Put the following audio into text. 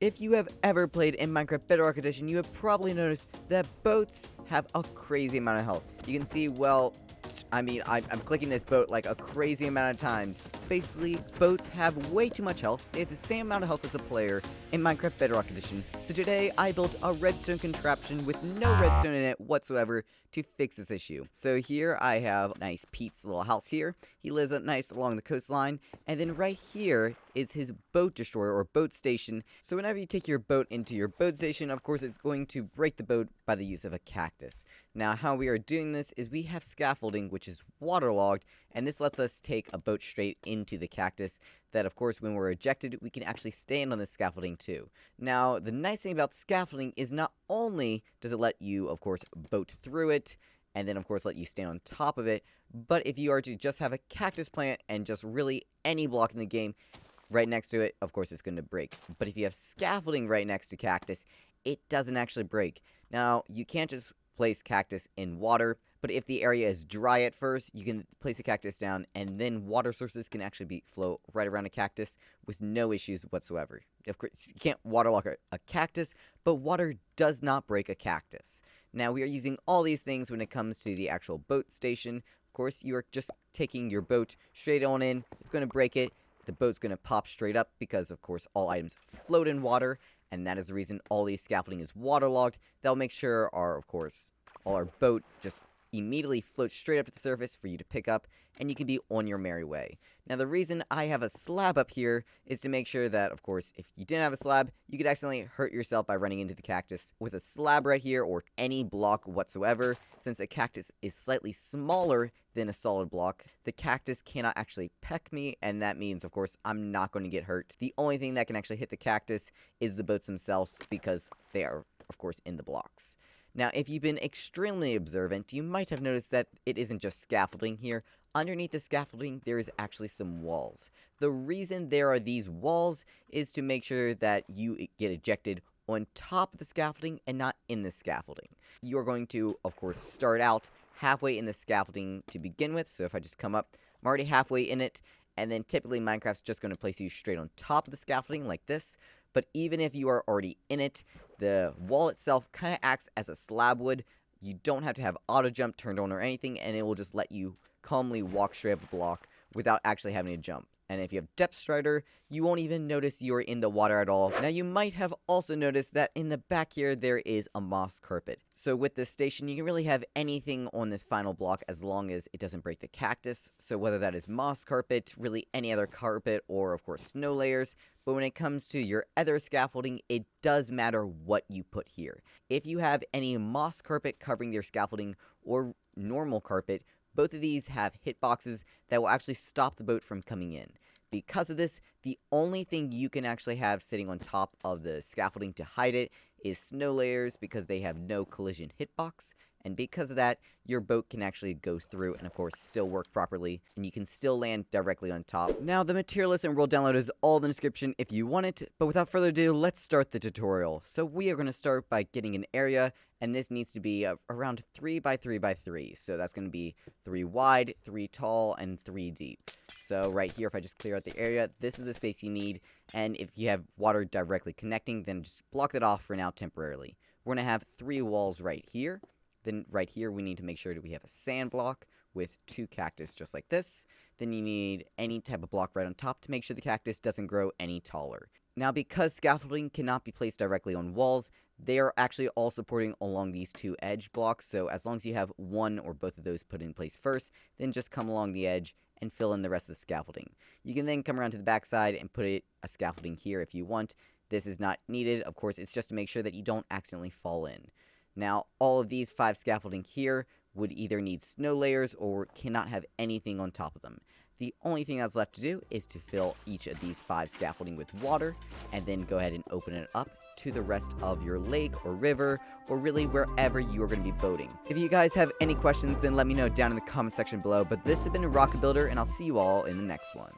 If you have ever played in Minecraft Bedrock Edition, you have probably noticed that boats have a crazy amount of health. You can see, well, I'm clicking this boat like a crazy amount of times. Basically, boats have way too much health. They have the same amount of health as a player in Minecraft Bedrock Edition. So today, I built a redstone contraption with no redstone in it whatsoever to fix this issue. So here I have nice Pete's little house here. He lives nice along the coastline. And then right here is his boat destroyer or boat station. So whenever you take your boat into your boat station, of course, it's going to break the boat by the use of a cactus. Now, how we are doing this is we have scaffolding, which is waterlogged, and this lets us take a boat straight into the cactus. That, of course, when we're ejected, we can actually stand on the scaffolding too. Now, the nice thing about scaffolding is not only does it let you, of course, boat through it, and then, of course, let you stand on top of it, but if you are to just have a cactus plant and just really any block in the game right next to it, of course, it's going to break. But if you have scaffolding right next to cactus, it doesn't actually break. Now, you can't just place cactus in water, but if the area is dry at first, you can place a cactus down, and then water sources can actually flow right around a cactus with no issues whatsoever. Of course, you can't waterlog a cactus, but water does not break a cactus. Now, we are using all these things when it comes to the actual boat station. Of course, you are just taking your boat straight on in. It's going to break it. The boat's going to pop straight up because, of course, all items float in water, and that is the reason all these scaffolding is waterlogged. That'll make sure all our boat just immediately floats straight up to the surface for you to pick up, and you can be on your merry way. Now, the reason I have a slab up here is to make sure that, of course, if you didn't have a slab, you could accidentally hurt yourself by running into the cactus. With a slab right here, or any block whatsoever, since a cactus is slightly smaller than a solid block, the cactus cannot actually peck me, and that means, of course, I'm not going to get hurt. The only thing that can actually hit the cactus is the boats themselves, because they are, of course, in the blocks. Now, if you've been extremely observant, you might have noticed that it isn't just scaffolding here. Underneath the scaffolding, there is actually some walls. The reason there are these walls is to make sure that you get ejected on top of the scaffolding and not in the scaffolding. You are going to, of course, start out halfway in the scaffolding to begin with. So if I just come up, I'm already halfway in it. And then typically Minecraft's just going to place you straight on top of the scaffolding like this. But even if you are already in it, the wall itself kind of acts as a slab would. You don't have to have auto jump turned on or anything, and it will just let you calmly walk straight up the block without actually having to jump. And if you have depth strider, you won't even notice you're in the water at all. Now, you might have also noticed that in the back here, there is a moss carpet. So with this station, you can really have anything on this final block as long as it doesn't break the cactus. So whether that is moss carpet, really any other carpet, or of course snow layers. But when it comes to your other scaffolding, it does matter what you put here. If you have any moss carpet covering your scaffolding or normal carpet, both of these have hitboxes that will actually stop the boat from coming in. Because of this, the only thing you can actually have sitting on top of the scaffolding to hide it is snow layers, because they have no collision hitbox. And because of that, your boat can actually go through and, of course, still work properly, and you can still land directly on top. Now, the material list and world download is all in the description if you want it, but without further ado, let's start the tutorial. So we are going to start by getting an area, and this needs to be around 3 by 3 by 3. So that's going to be 3 wide, 3 tall, and 3 deep. So right here, if I just clear out the area, this is the space you need, and if you have water directly connecting, then just block that off for now temporarily. We're going to have 3 walls right here. Then right here, we need to make sure that we have a sand block with 2 cactus just like this. Then you need any type of block right on top to make sure the cactus doesn't grow any taller. Now, because scaffolding cannot be placed directly on walls, they are actually all supporting along these 2 edge blocks. So as long as you have one or both of those put in place first, then just come along the edge and fill in the rest of the scaffolding. You can then come around to the back side and put a scaffolding here if you want. This is not needed. Of course, it's just to make sure that you don't accidentally fall in. Now, all of these 5 scaffolding here would either need snow layers or cannot have anything on top of them. The only thing that's left to do is to fill each of these 5 scaffolding with water, and then go ahead and open it up to the rest of your lake or river, or really wherever you are going to be boating. If you guys have any questions, then let me know down in the comment section below. But this has been Rocket Builder, and I'll see you all in the next one.